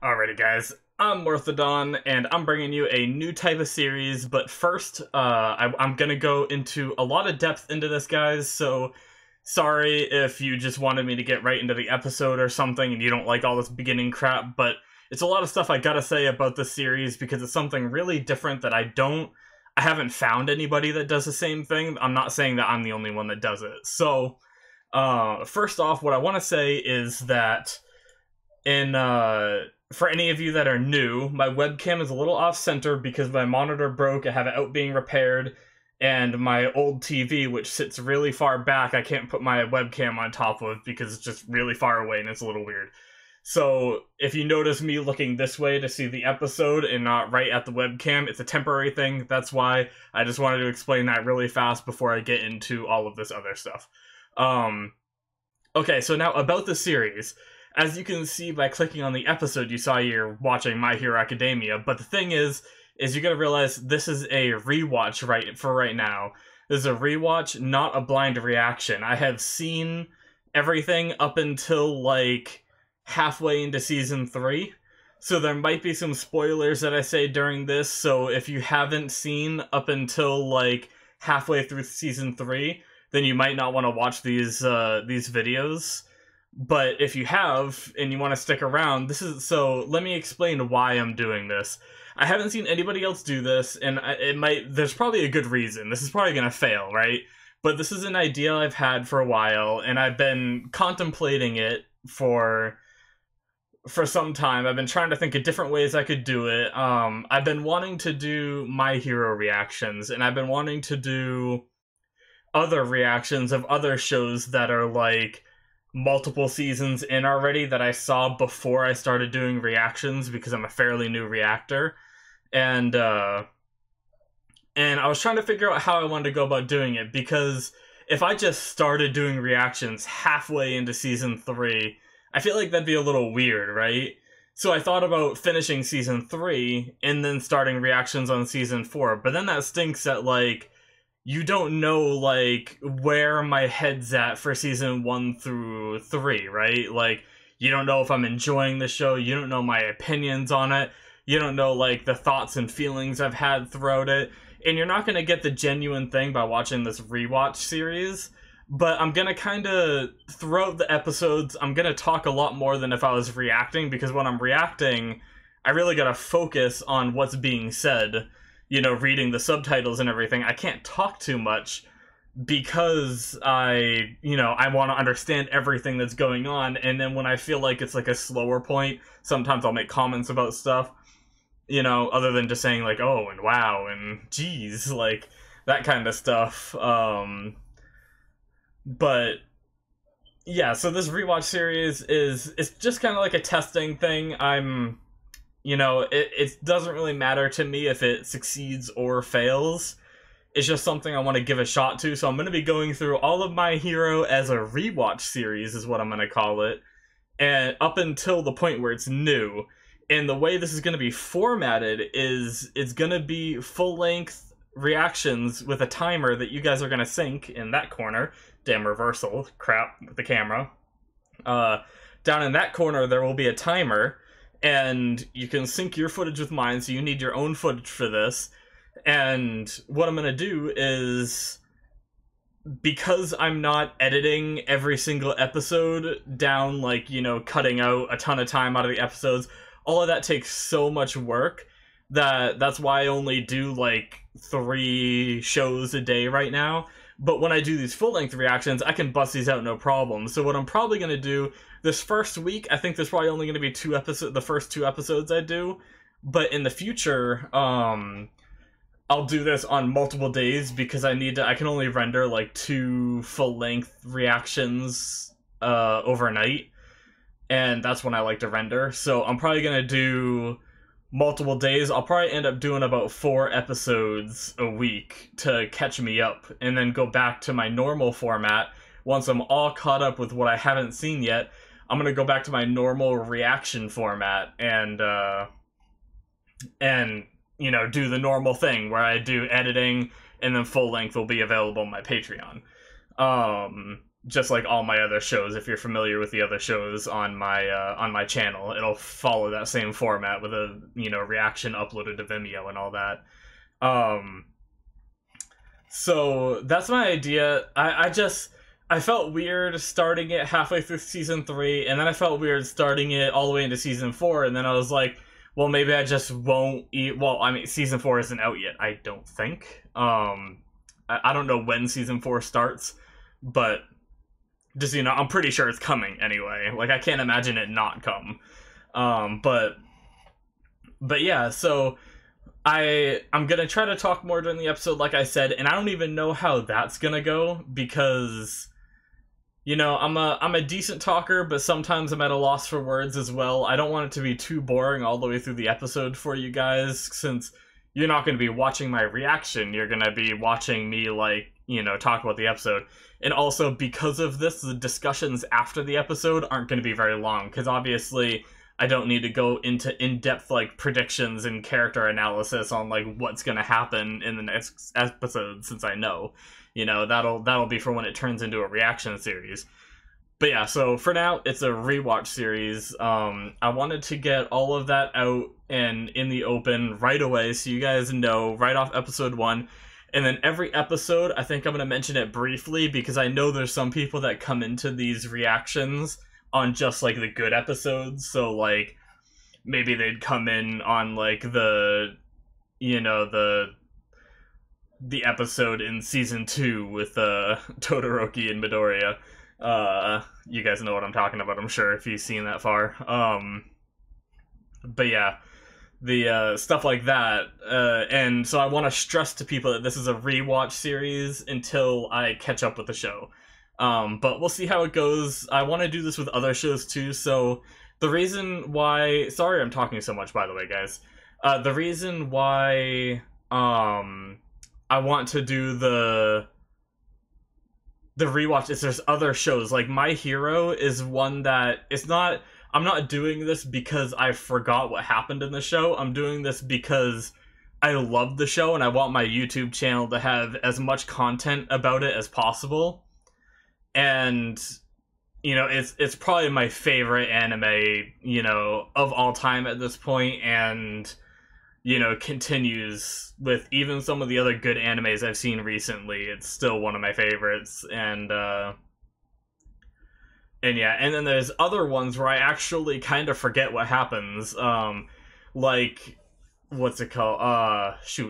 Alrighty guys, I'm Morthadon, and I'm bringing you a new type of series, but first, I'm gonna go into a lot of depth into this, guys, so sorry if you just wanted me to get right into the episode or something and you don't like all this beginning crap, but it's a lot of stuff I gotta say about this series because it's something really different that I haven't found anybody that does the same thing. I'm not saying that I'm the only one that does it. So, first off, what I want to say is that for any of you that are new, my webcam is a little off-center because my monitor broke. I have it out being repaired, and my old TV, which sits really far back, I can't put my webcam on top of because it's just really far away and it's a little weird. So if you notice me looking this way to see the episode and not right at the webcam, it's a temporary thing. That's why I just wanted to explain that really fast before I get into all of this other stuff. Okay, so now about the series. As you can see by clicking on the episode, you saw you're watching My Hero Academia, but the thing is you gotta realize this is a rewatch right now. This is a rewatch, not a blind reaction. I have seen everything up until, like, halfway into Season 3, so there might be some spoilers that I say during this, so if you haven't seen up until, like, halfway through Season 3, then you might not want to watch these videos. But if you have, and you want to stick around, let me explain why I'm doing this. I haven't seen anybody else do this, and there's probably a good reason. This is probably gonna fail, right? But this is an idea I've had for a while, and I've been contemplating it for some time. I've been trying to think of different ways I could do it. I've been wanting to do My Hero reactions, and I've been wanting to do other reactions of other shows that are, like, multiple seasons in already that I saw before I started doing reactions because I'm a fairly new reactor. And I was trying to figure out how I wanted to go about doing it, because if I just started doing reactions halfway into Season 3, I feel like that'd be a little weird, right? So I thought about finishing Season 3 and then starting reactions on Season 4, but then that stinks that, like, you don't know, like, where my head's at for Season 1 through 3, right? Like, you don't know if I'm enjoying the show, you don't know my opinions on it, you don't know, like, the thoughts and feelings I've had throughout it, and you're not gonna get the genuine thing by watching this rewatch series. But I'm gonna kinda, throughout the episodes, I'm gonna talk a lot more than if I was reacting, because when I'm reacting, I really gotta focus on what's being said. You know, reading the subtitles and everything. I can't talk too much because I want to understand everything that's going on, and then when I feel like it's, like, a slower point, sometimes I'll make comments about stuff, you know, other than just saying, like, oh, and wow, and geez, like, that kind of stuff. But yeah, so this rewatch series it's just kind of like a testing thing. You know, it doesn't really matter to me if it succeeds or fails. It's just something I want to give a shot to, so I'm going to be going through all of My Hero as a rewatch series, is what I'm going to call it, and up until the point where it's new. And the way this is going to be formatted is it's going to be full-length reactions with a timer that you guys are going to sync in that corner. Damn reversal, crap, with the camera. Down in that corner, there will be a timer, and you can sync your footage with mine, so you need your own footage for this. And what I'm going to do is, because I'm not editing every single episode down, like, you know, cutting out a ton of time out of the episodes, all of that takes so much work that's why I only do, like, 3 shows a day right now. But when I do these full-length reactions, I can bust these out no problem. So what I'm probably going to do, this first week, I think there's probably only going to be the first 2 episodes I do. But in the future, I'll do this on multiple days because I can only render, like, 2 full-length reactions overnight. And that's when I like to render. So I'm probably going to do multiple days. I'll probably end up doing about 4 episodes a week to catch me up, and then go back to my normal format. Once I'm all caught up with what I haven't seen yet, I'm gonna go back to my normal reaction format and you know, do the normal thing where I do editing, and then full length will be available on my Patreon. just like all my other shows. If you're familiar with the other shows on my channel, it'll follow that same format with a reaction uploaded to Vimeo and all that. So that's my idea. I felt weird starting it halfway through season 3, and then I felt weird starting it all the way into season 4, and then I was like, well, maybe I just won't eat. Well, I mean, season 4 isn't out yet, I don't think. I don't know when season 4 starts, but just, I'm pretty sure it's coming anyway. Like, I can't imagine it not come. But yeah, so I'm gonna try to talk more during the episode, like I said, and I don't even know how that's gonna go, because I'm a decent talker, but sometimes I'm at a loss for words as well. I don't want it to be too boring all the way through the episode for you guys, since you're not going to be watching my reaction. You're going to be watching me, like, talk about the episode. And also, because of this, the discussions after the episode aren't going to be very long, because obviously I don't need to go into in-depth, like, predictions and character analysis on, like, what's going to happen in the next episode, since I know. That'll be for when it turns into a reaction series. But yeah, so for now, it's a rewatch series. I wanted to get all of that out and in the open right away, so you guys know right off episode 1. And then every episode, I think I'm going to mention it briefly, because I know there's some people that come into these reactions on just, like, the good episodes. So, like, maybe they'd come in on, like, the episode in season 2 with Todoroki and Midoriya. You guys know what I'm talking about, I'm sure, if you've seen that far. But yeah, the stuff like that. And so I want to stress to people that this is a rewatch series until I catch up with the show. But we'll see how it goes. I want to do this with other shows too, so the reason why... Sorry I'm talking so much, by the way, guys. The reason why I want to do the rewatch is there's other shows. Like, My Hero is one that... I'm not doing this because I forgot what happened in the show. I'm doing this because I love the show and I want my YouTube channel to have as much content about it as possible. And, it's probably my favorite anime, of all time at this point, and, continues with even some of the other good animes I've seen recently. It's still one of my favorites, and yeah, and then there's other ones where I actually kind of forget what happens, like, what's it called?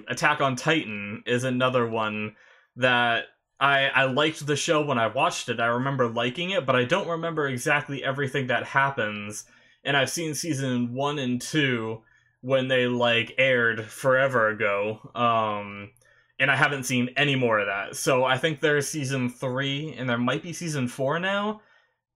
Attack on Titan is another one that I liked the show when I watched it. I remember liking it, but I don't remember exactly everything that happens. And I've seen season 1 and 2 when they, like, aired forever ago. And I haven't seen any more of that. So I think there's season 3, and there might be season 4 now.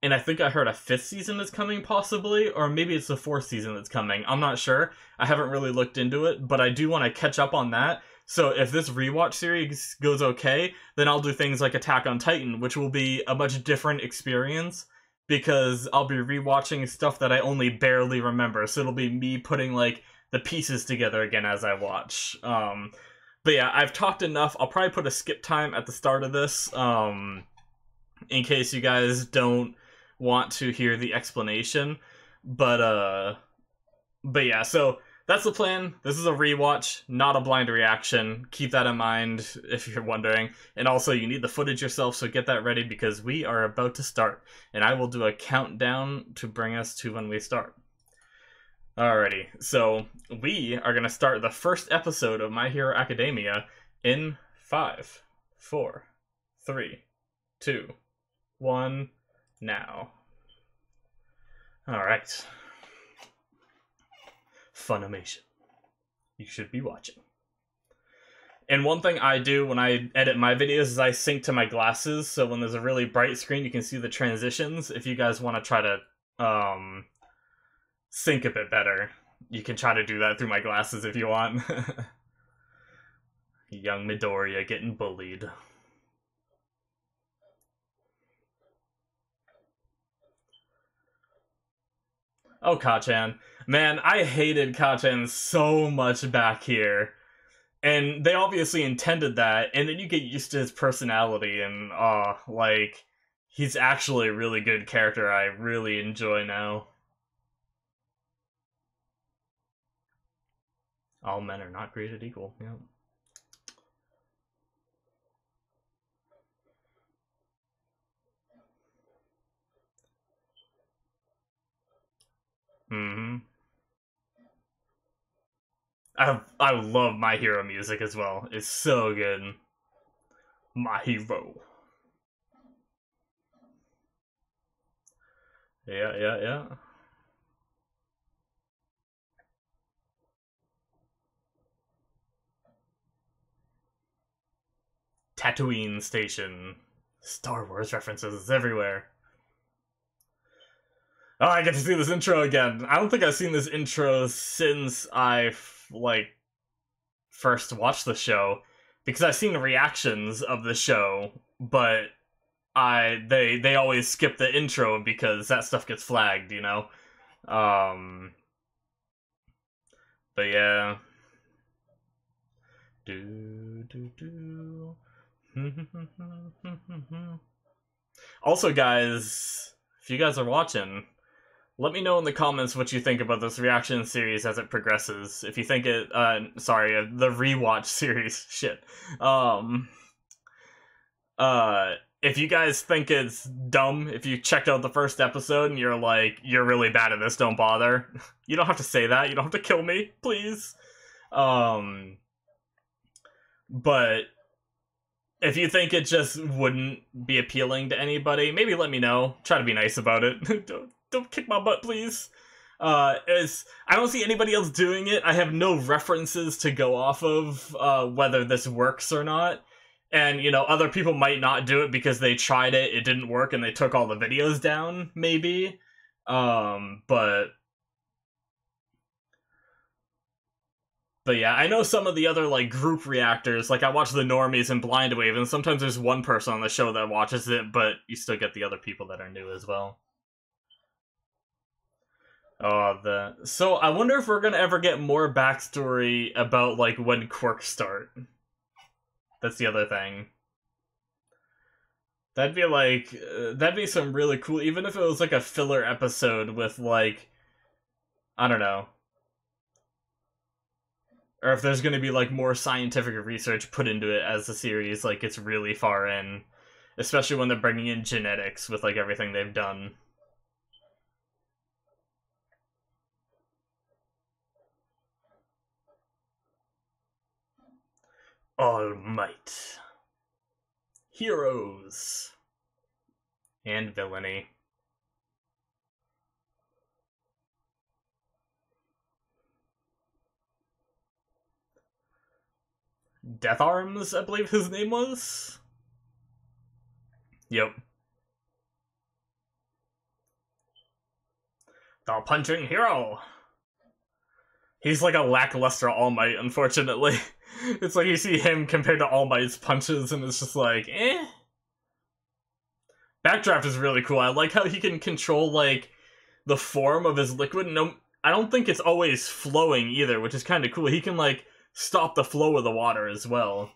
And I think I heard a 5th season is coming, possibly. Or maybe it's the 4th season that's coming. I'm not sure. I haven't really looked into it, but I do want to catch up on that. So if this rewatch series goes okay, then I'll do things like Attack on Titan, which will be a much different experience, because I'll be rewatching stuff that I only barely remember. So it'll be me putting, like, the pieces together again as I watch. But yeah, I've talked enough. I'll probably put a skip time at the start of this, in case you guys don't want to hear the explanation. But yeah, so that's the plan. This is a rewatch, not a blind reaction. Keep that in mind if you're wondering. And also, you need the footage yourself, so get that ready, because we are about to start. And I will do a countdown to bring us to when we start. Alrighty, so we are going to start the first episode of My Hero Academia in 5, 4, 3, 2, 1, now. Alright. Funimation. You should be watching. And one thing I do when I edit my videos is I sync to my glasses, so when there's a really bright screen you can see the transitions. If you guys want to try to sync a bit better, you can try to do that through my glasses if you want. Young Midoriya getting bullied. Oh, Kachan. Man, I hated Kachan so much back here. And they obviously intended that, and then you get used to his personality, and, like, He's actually a really good character I really enjoy now. All men are not created equal, yeah. Mm-hmm. I love My Hero music as well. It's so good. My Hero. Yeah, yeah, yeah. Tatooine Station. Star Wars references everywhere. Oh, I get to see this intro again. I don't think I've seen this intro since I like first watched the show, because I've seen the reactions of the show, but they always skip the intro because that stuff gets flagged, you know. But yeah. Do do do. Also, guys, if you guys are watching, let me know in the comments what you think about this reaction series as it progresses. If you think it, sorry, the rewatch series, shit. If you guys think it's dumb, if you checked out the first episode and you're like, you're really bad at this, don't bother. You don't have to say that. You don't have to kill me, please. But if you think it just wouldn't be appealing to anybody, maybe let me know. Try to be nice about it. don't kick my butt, please. I don't see anybody else doing it. I have no references to go off of whether this works or not. And, you know, other people might not do it because they tried it, it didn't work, and they took all the videos down, maybe. But yeah, I know some of the other, like, group reactors, like, I watch the Normies and Blind Wave, and sometimes there's one person on the show that watches it, but you still get the other people that are new as well. So I wonder if we're gonna ever get more backstory about, like, when quirks start. That's the other thing. That'd be like, that'd be some really cool, even if it was like a filler episode with like, I don't know. Or if there's gonna be like more scientific research put into it as the series like gets really far in. Especially when they're bringing in genetics with like everything they've done. All Might. Heroes. And villainy. Death Arms, I believe his name was? Yep. The Punching Hero! He's like a lackluster All Might, unfortunately. It's like you see him compared to All Might's punches, and it's just like, eh. Backdraft is really cool. I like how he can control, like, the form of his liquid. No, I don't think it's always flowing either, which is kind of cool. He can, like, stop the flow of the water as well.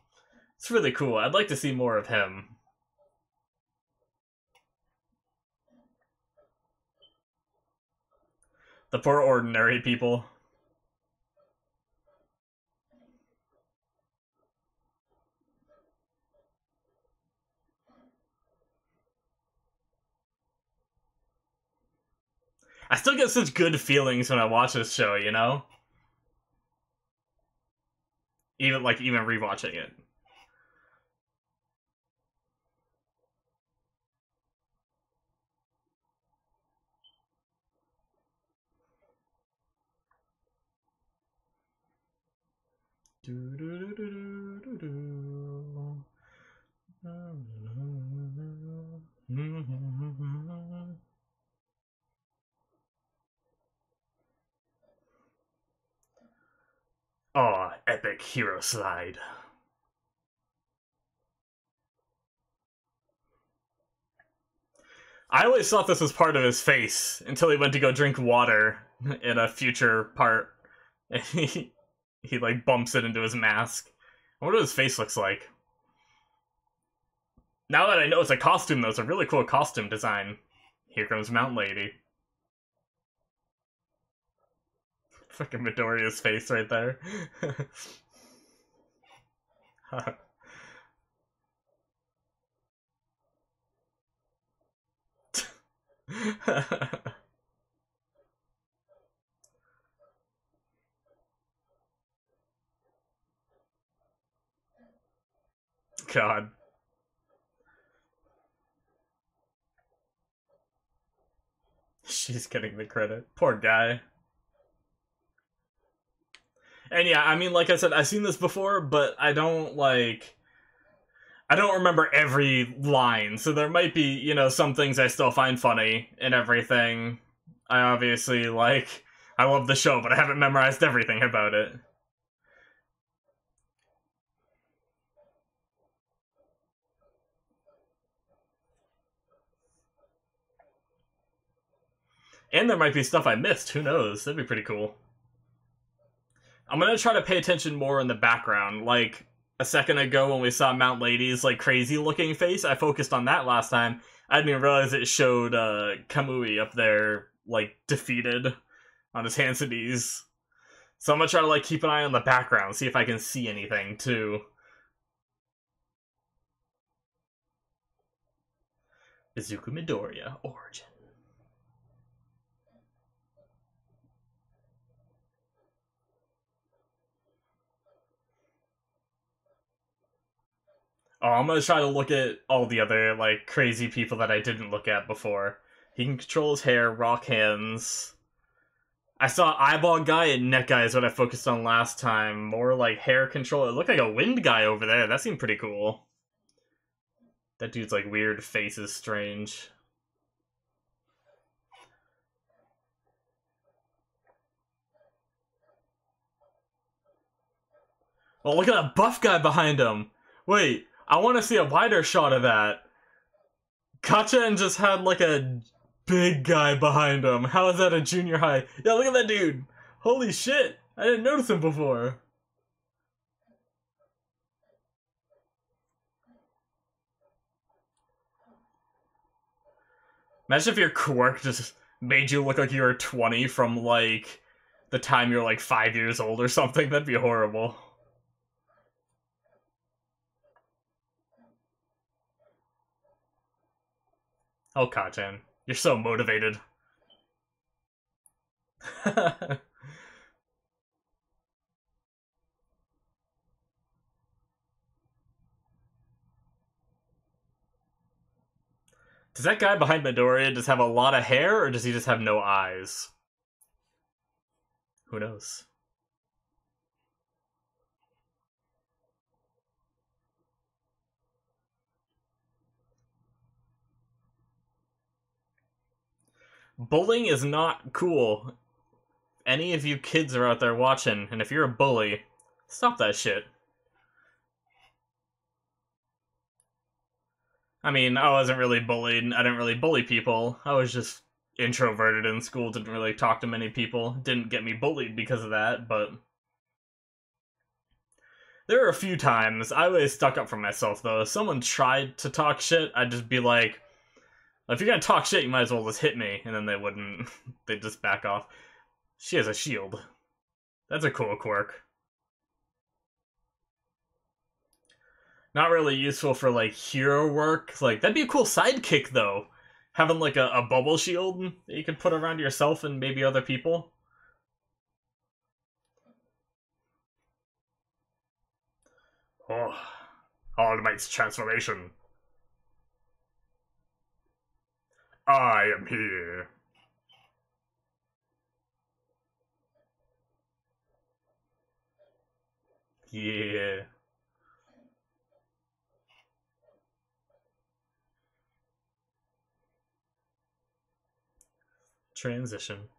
It's really cool. I'd like to see more of him. The poor ordinary people. I still get such good feelings when I watch this show, you know? Even rewatching it. Oh, epic hero slide. I always thought this was part of his face until he went to go drink water in a future part. And he like bumps it into his mask. I wonder what his face looks like. Now that I know it's a costume, though, it's a really cool costume design. Here comes Mount Lady. Fucking Midoriya's face right there. God. She's getting the credit. Poor guy. And yeah, I mean, like I said, I've seen this before, but I don't remember every line, so there might be, you know, some things I still find funny and everything. I obviously, I love the show, but I haven't memorized everything about it. And there might be stuff I missed, who knows? That'd be pretty cool. I'm gonna try to pay attention more in the background, like, a second ago when we saw Mount Lady's, crazy looking face, I focused on that last time. I didn't even realize it showed, Kamui up there, defeated on his hands and knees. So I'm gonna try to, keep an eye on the background, see if I can see anything, too. Izuku Midoriya, Origin. Oh, I'm gonna try to look at all the other, crazy people that I didn't look at before. He can control his hair, rock hands. I saw eyeball guy and neck guy is what I focused on last time. More, hair control. It looked like a wind guy over there. That seemed pretty cool. That dude's, weird face is strange. Oh, look at that buff guy behind him! Wait, I want to see a wider shot of that. Kachen just had, a big guy behind him. How is that a junior high? Yeah, look at that dude! Holy shit! I didn't notice him before. Imagine if your quirk just made you look like you were 20 from, the time you're, 5 years old or something. That'd be horrible. Oh, Kachen. You're so motivated. Does that guy behind Midoriya just have a lot of hair, or does he just have no eyes? Who knows? Bullying is not cool. Any of you kids are out there watching, and if you're a bully, stop that shit. I mean, I wasn't really bullied. I didn't really bully people. I was just introverted in school, didn't really talk to many people. Didn't get me bullied because of that, but there were a few times I always stuck up for myself, though. If someone tried to talk shit, I'd just be like, if you're gonna talk shit, you might as well just hit me. And then they wouldn't. They'd just back off. She has a shield. That's a cool quirk. Not really useful for, hero work. That'd be a cool sidekick, though. Having, a bubble shield that you could put around yourself and maybe other people. Oh, All Might's transformation. I am here. Yeah. Transition.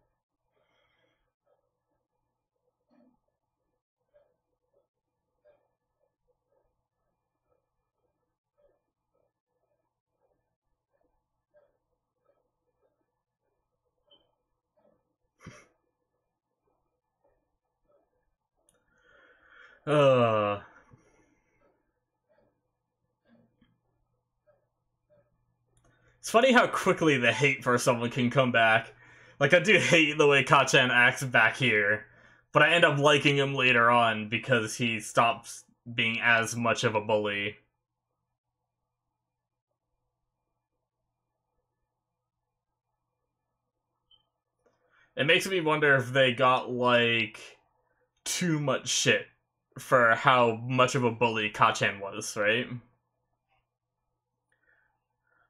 Uh, funny how quickly the hate for someone can come back. Like, I do hate the way Kacchan acts back here, but I end up liking him later on because he stops being as much of a bully. It makes me wonder if they got, like, too much shit for how much of a bully Kacchan was, right?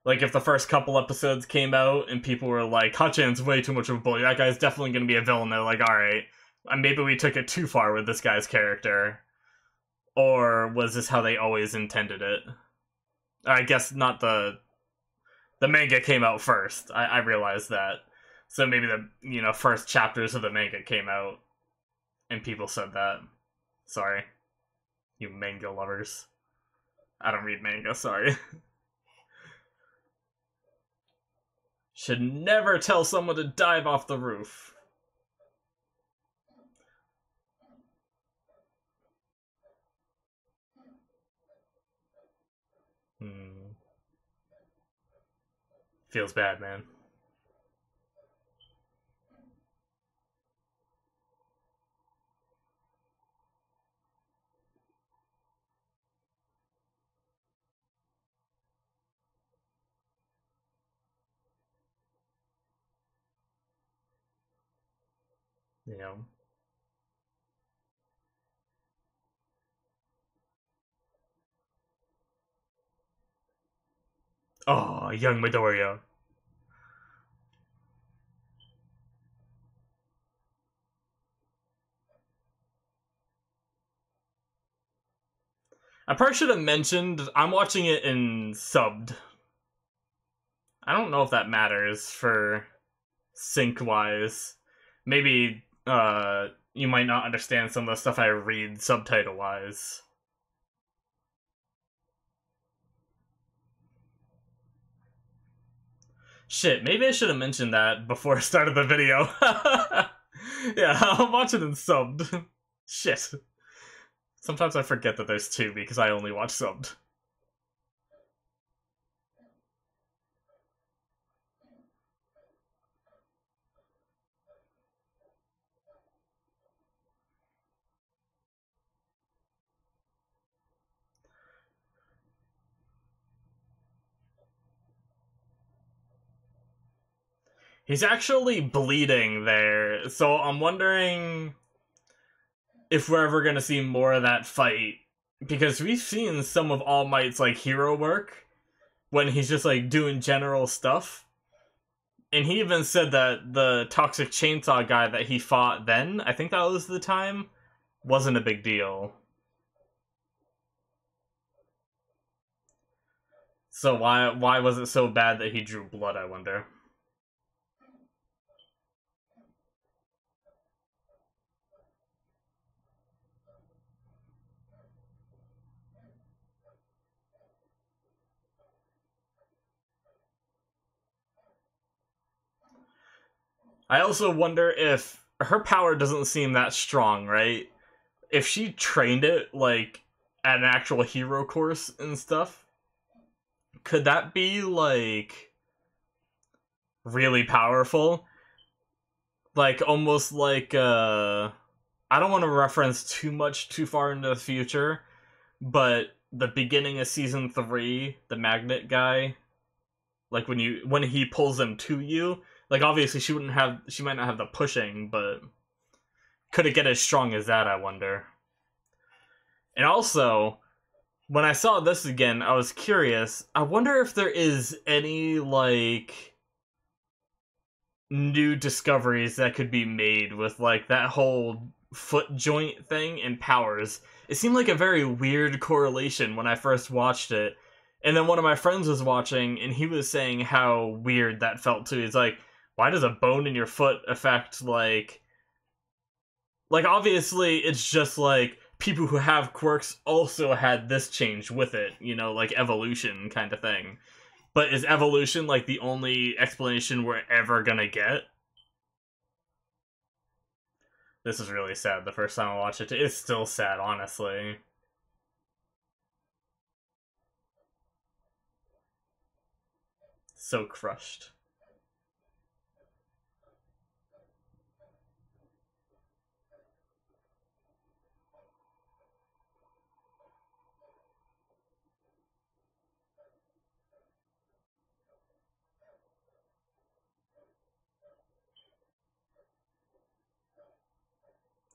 Like, if the first couple episodes came out and people were like, Kacchan's way too much of a bully, that guy's definitely gonna be a villain, they're like, alright, maybe we took it too far with this guy's character. Or was this how they always intended it? I guess not the manga came out first, I realized that. So maybe the, first chapters of the manga came out, and people said that. Sorry. You manga lovers. I don't read manga, sorry. Should never tell someone to dive off the roof. Feels bad, man. You know. Oh, young Midoriya. I probably should have mentioned, I'm watching it in subbed. I don't know if that matters for sync-wise. Maybe, you might not understand some of the stuff I read subtitle-wise. Shit, maybe I should have mentioned that before I started the video. Yeah, I'll watch it in subbed. Shit. Sometimes I forget that there's two because I only watch subbed. He's actually bleeding there, so I'm wondering if we're ever gonna see more of that fight. Because we've seen some of All Might's, like, hero work when he's just, like, doing general stuff. And he even said that the Toxic Chainsaw guy that he fought then, I think that was the time, wasn't a big deal. So why was it so bad that he drew blood, I wonder? I also wonder if her power doesn't seem that strong, right? If she trained it, like, at an actual hero course and stuff, could that be, like, really powerful? Like, almost like, I don't want to reference too far into the future, but the beginning of season 3, the magnet guy, like, when he pulls them to you, like, obviously she might not have the pushing, but could it get as strong as that, I wonder? And also, when I saw this again, I was curious. I wonder if there is any, like, new discoveries that could be made with, like, that whole foot joint thing and powers. It seemed like a very weird correlation when I first watched it. And then one of my friends was watching, and he was saying how weird that felt too. He's like, why does a bone in your foot affect, like, obviously it's just, like, people who have quirks also had this change with it, like evolution kind of thing. But is evolution, like, the only explanation we're ever gonna get? This is really sad the first time I watched it. It's still sad, honestly. So crushed.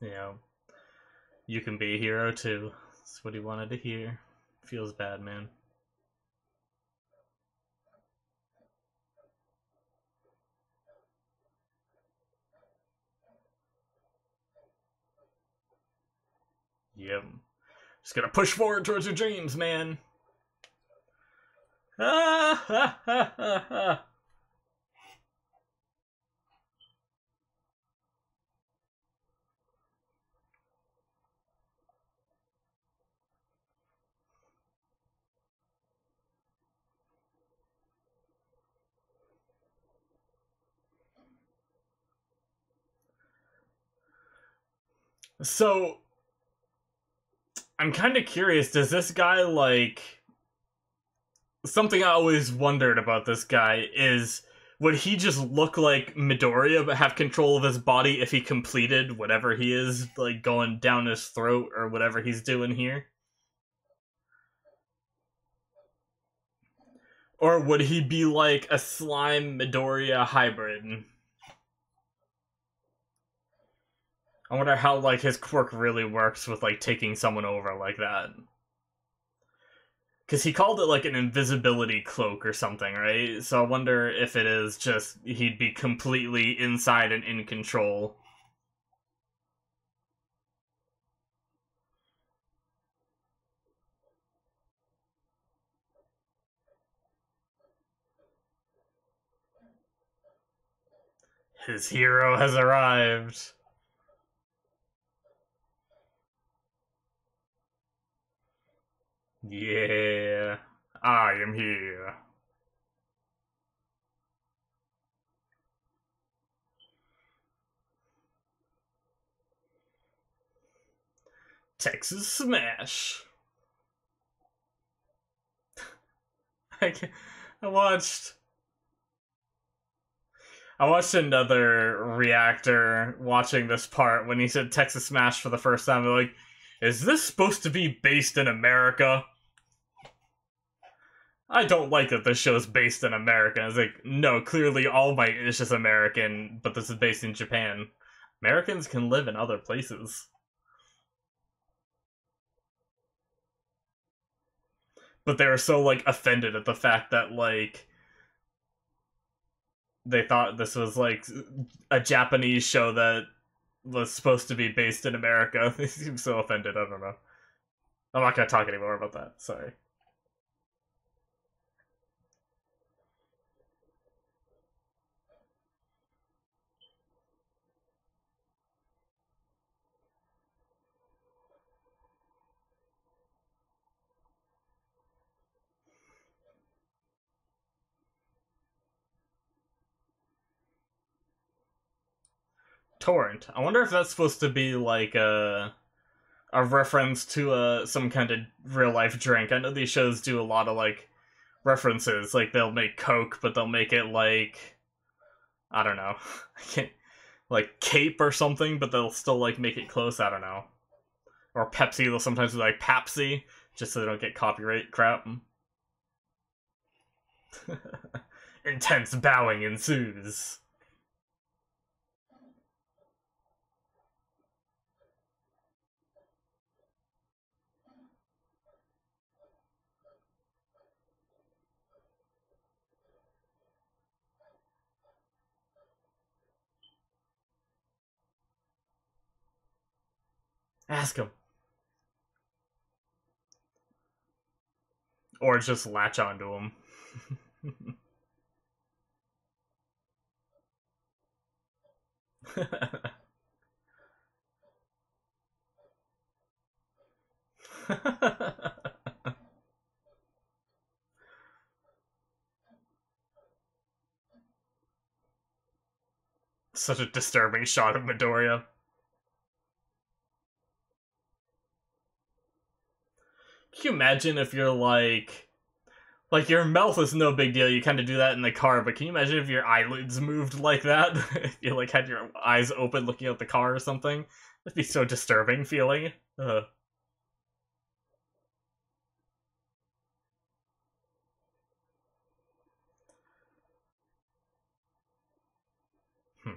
You know, you can be a hero too. That's what he wanted to hear. Feels bad, man. Yep. Just gotta push forward towards your dreams, man. Ah, ha, ha, ha, ha. So, I'm kind of curious, does this guy, like... Something I always wondered about this guy is, would he just look like Midoriya but have control of his body if he completed whatever he is, like, going down his throat or whatever he's doing here? Or would he be like a slime Midoriya hybrid? I wonder how, like, his quirk really works with, like, taking someone over like that. Because he called it, like, an invisibility cloak or something, right? So I wonder if it is just he'd be completely inside and in control. His hero has arrived. Yeah, I am here. Texas Smash. I, I watched. I watched another reactor watching this part when he said Texas Smash for the first time. They're like, "Is this supposed to be based in America?" I don't like that this show's based in America. It's like, no, clearly All Might is just American, but this is based in Japan. Americans can live in other places. But they were so, like, offended at the fact that, like, they thought this was, like, a Japanese show that was supposed to be based in America. They seem so offended, I don't know. I'm not gonna talk anymore about that, sorry. Torrent. I wonder if that's supposed to be, like, a reference to some kind of real life drink. I know these shows do a lot of, like, references. Like, they'll make Coke, but they'll make it like, I don't know, I can't, like Cape or something, but they'll still, like, make it close. I don't know. Or Pepsi, they'll sometimes do like Papsi, just so they don't get copyright crap. Intense bowing ensues. Ask him. Or just latch onto him. Such a disturbing shot of Midoriya. Can you imagine if you're like Like, your mouth is no big deal, you kind of do that in the car, but can you imagine if your eyelids moved like that? If you, like, had your eyes open looking out the car or something? That'd be so disturbing feeling. Ugh. Hmm.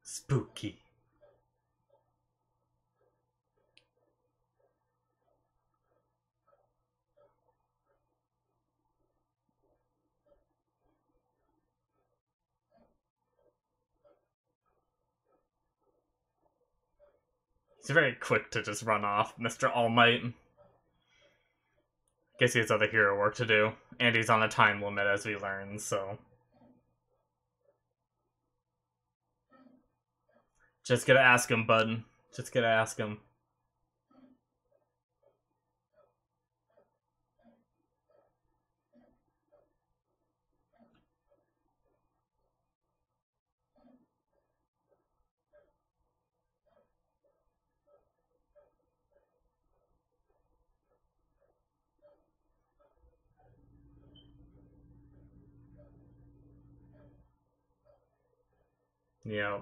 Spooky. He's very quick to just run off, Mr. All Might. Guess he has other hero work to do, and he's on a time limit as we learn, so... Just gotta ask him, bud. Just gotta ask him. Yeah.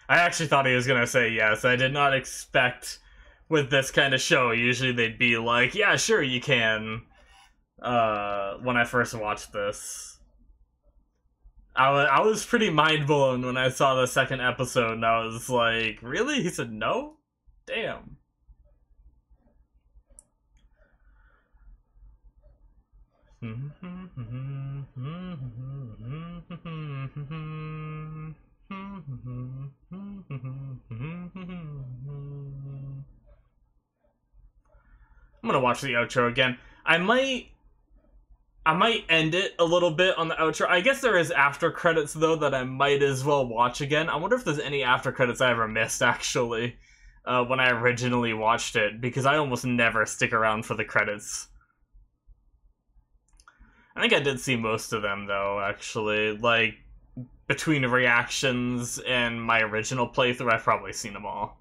I actually thought he was gonna say yes. I did not expect with this kind of show. Usually they'd be like, yeah, sure, you can. When I first watched this. I was pretty mind blown when I saw the second episode, and I was like, really? He said no? Damn. I'm gonna watch the outro again. I might end it a little bit on the outro. I guess there is after credits though that I might as well watch again. I wonder if there's any after credits I ever missed actually when I originally watched it, because I almost never stick around for the credits. I think I did see most of them though, actually. Like, between reactions and my original playthrough, I've probably seen them all.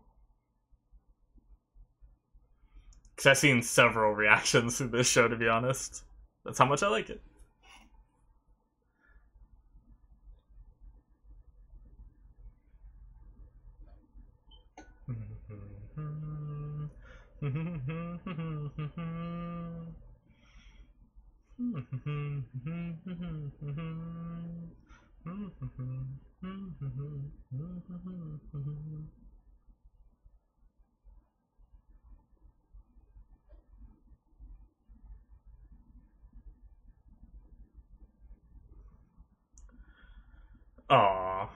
Because I've seen several reactions to this show, to be honest. That's how much I like it. Aww.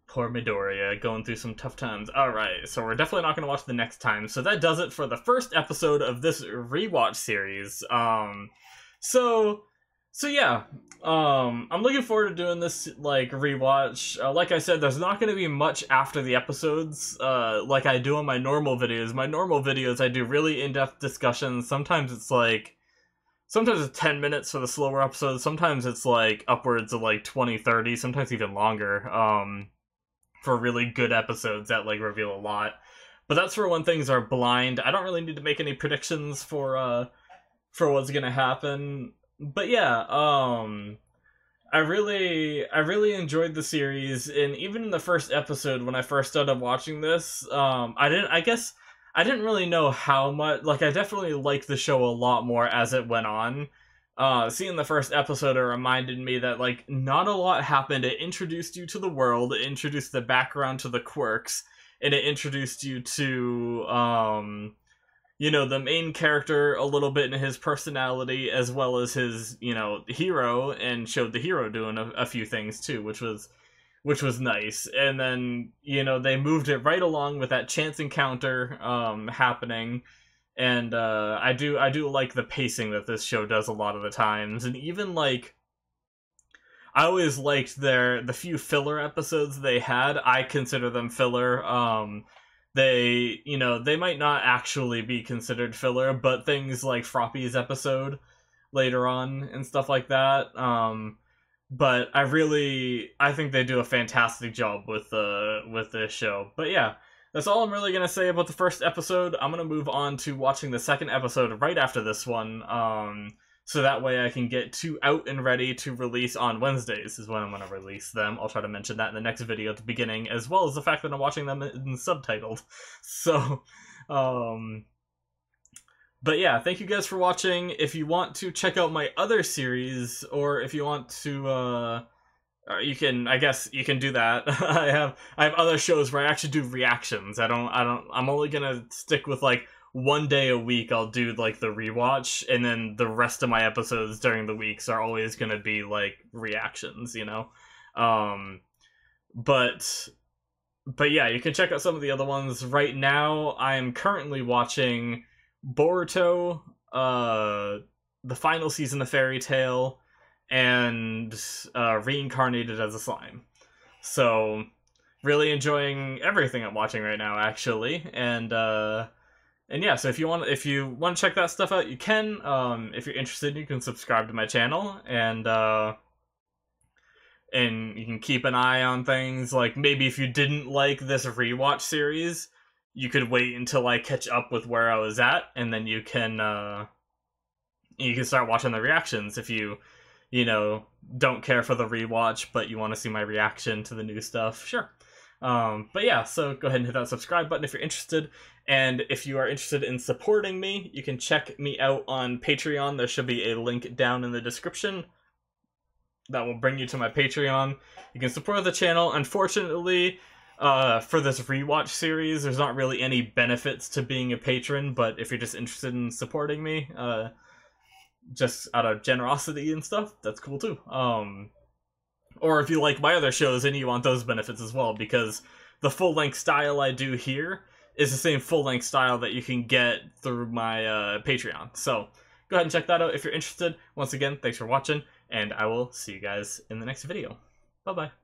Poor Midoriya, going through some tough times. Alright, so we're definitely not going to watch the next time. So that does it for the first episode of this rewatch series. So yeah. I'm looking forward to doing this, like, rewatch. Like I said, there's not going to be much after the episodes, like I do on my normal videos. My normal videos, I do really in-depth discussions. Sometimes it's 10 minutes for the slower episodes. Sometimes it's, like, upwards of, like, 20, 30, sometimes even longer. For really good episodes that, like, reveal a lot. But that's for when things are blind. I don't really need to make any predictions for what's gonna happen. But yeah, I really enjoyed the series, and even in the first episode when I first started watching this, I didn't really know how much, like, I definitely liked the show a lot more as it went on. Seeing the first episode, it reminded me that, like, not a lot happened. It introduced you to the world, it introduced the background to the quirks, and it introduced you to, the main character a little bit in his personality, as well as his, hero, and showed the hero doing a few things too, which was nice. And then, they moved it right along with that chance encounter, happening. And I do like the pacing that this show does a lot of the times, and even, like, I always liked the few filler episodes they had. I consider them filler. they might not actually be considered filler, but things like Froppy's episode later on and stuff like that. But I think they do a fantastic job with this show. But yeah, that's all I'm really gonna say about the first episode. I'm gonna move on to watching the second episode right after this one. So that way I can get out and ready to release on Wednesdays is when I'm gonna release them. I'll try to mention that in the next video at the beginning, as well as the fact that I'm watching them in subtitled. So, but yeah, thank you guys for watching. If you want to check out my other series, or if you want to, I guess you can do that. I have other shows where I actually do reactions. I'm only gonna stick with like one day a week. I'll do like the rewatch, and then the rest of my episodes during the weeks are always gonna be like reactions, but yeah, you can check out some of the other ones. Right now, I am currently watching Boruto, the final season of Fairy Tail, and Reincarnated as a Slime. So, really enjoying everything I'm watching right now, actually, and yeah. So if you want to check that stuff out, you can. If you're interested, you can subscribe to my channel, and you can keep an eye on things. Like maybe if you didn't like this rewatch series, you could wait until I catch up with where I was at, and then you can start watching the reactions if you don't care for the rewatch, but you want to see my reaction to the new stuff. Sure. But yeah, so go ahead and hit that subscribe button if you're interested. And if you are interested in supporting me, you can check me out on Patreon. There should be a link down in the description that will bring you to my Patreon. You can support the channel. Unfortunately, for this rewatch series, there's not really any benefits to being a patron, but if you're just interested in supporting me, just out of generosity and stuff, that's cool too. Or if you like my other shows and you want those benefits as well, because the full-length style I do here is the same full-length style that you can get through my Patreon. So go ahead and check that out if you're interested. Once again, thanks for watching, and I will see you guys in the next video. Bye-bye.